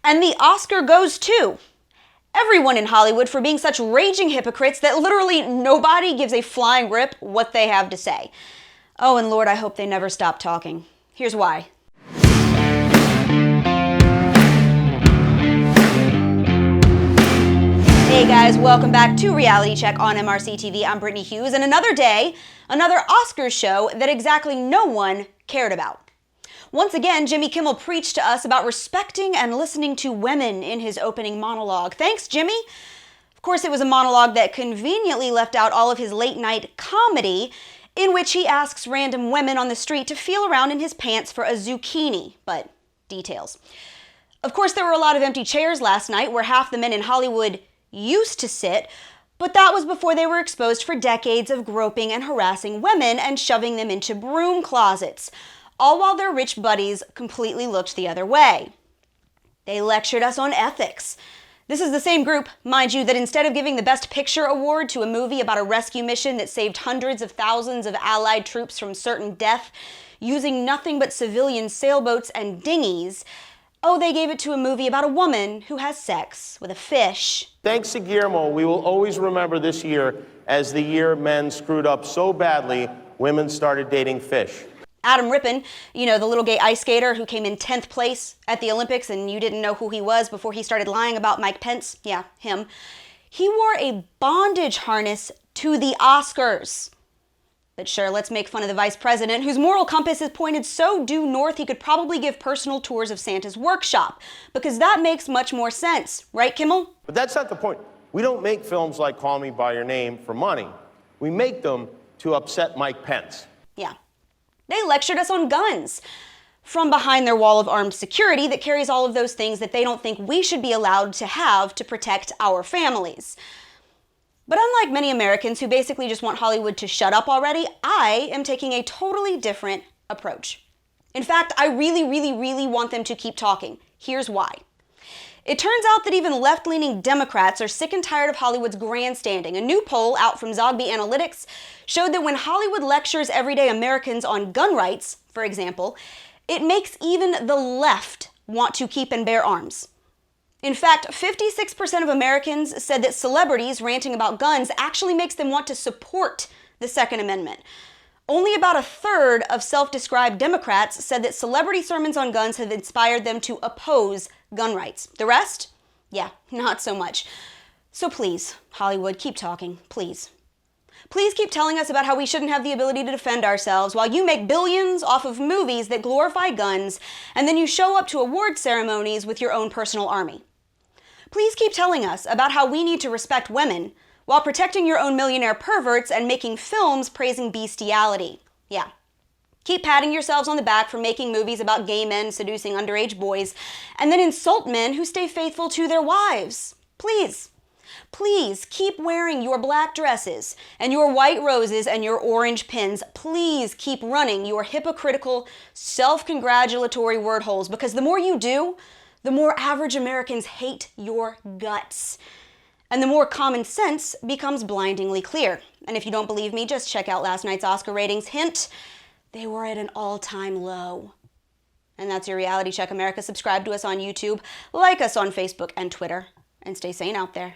And the Oscar goes to everyone in Hollywood for being such raging hypocrites that literally nobody gives a flying rip what they have to say. Oh, and Lord, I hope they never stop talking. Here's why. Hey guys, welcome back to Reality Check on MRC-TV. I'm Brittany Hughes, and another day, another Oscars show that exactly no one cared about. Once again, Jimmy Kimmel preached to us about respecting and listening to women in his opening monologue. Thanks, Jimmy. Of course, it was a monologue that conveniently left out all of his late-night comedy, in which he asks random women on the street to feel around in his pants for a zucchini, but details. Of course, there were a lot of empty chairs last night where half the men in Hollywood used to sit, but that was before they were exposed for decades of groping and harassing women and shoving them into broom closets, all while their rich buddies completely looked the other way. They lectured us on ethics. This is the same group, mind you, that instead of giving the Best Picture award to a movie about a rescue mission that saved hundreds of thousands of Allied troops from certain death using nothing but civilian sailboats and dinghies, they gave it to a movie about a woman who has sex with a fish. Thanks to Guillermo, we will always remember this year as the year men screwed up so badly, women started dating fish. Adam Rippon, the little gay ice skater who came in 10th place at the Olympics and you didn't know who he was before he started lying about Mike Pence. Yeah, him. He wore a bondage harness to the Oscars. But sure, let's make fun of the vice president, whose moral compass is pointed so due north he could probably give personal tours of Santa's workshop, because that makes much more sense. Right, Kimmel? But that's not the point. We don't make films like Call Me By Your Name for money. We make them to upset Mike Pence. Yeah. They lectured us on guns from behind their wall of armed security that carries all of those things that they don't think we should be allowed to have to protect our families. But unlike many Americans who basically just want Hollywood to shut up already, I am taking a totally different approach. In fact, I really, really, really want them to keep talking. Here's why. It turns out that even left-leaning Democrats are sick and tired of Hollywood's grandstanding. A new poll out from Zogby Analytics showed that when Hollywood lectures everyday Americans on gun rights, for example, it makes even the left want to keep and bear arms. In fact, 56% of Americans said that celebrities ranting about guns actually makes them want to support the Second Amendment. Only about a third of self-described Democrats said that celebrity sermons on guns have inspired them to oppose gun rights. The rest? Yeah, not so much. So please, Hollywood, keep talking, please. Please keep telling us about how we shouldn't have the ability to defend ourselves while you make billions off of movies that glorify guns, and then you show up to award ceremonies with your own personal army. Please keep telling us about how we need to respect women while protecting your own millionaire perverts and making films praising bestiality. Yeah. Keep patting yourselves on the back for making movies about gay men seducing underage boys, and then insult men who stay faithful to their wives. Please. Please keep wearing your black dresses and your white roses and your orange pins. Please keep running your hypocritical, self-congratulatory word holes, because the more you do, the more average Americans hate your guts. And the more common sense becomes blindingly clear. And if you don't believe me, just check out last night's Oscar ratings. Hint, they were at an all-time low. And that's your Reality Check America. Subscribe to us on YouTube, like us on Facebook and Twitter, and stay sane out there.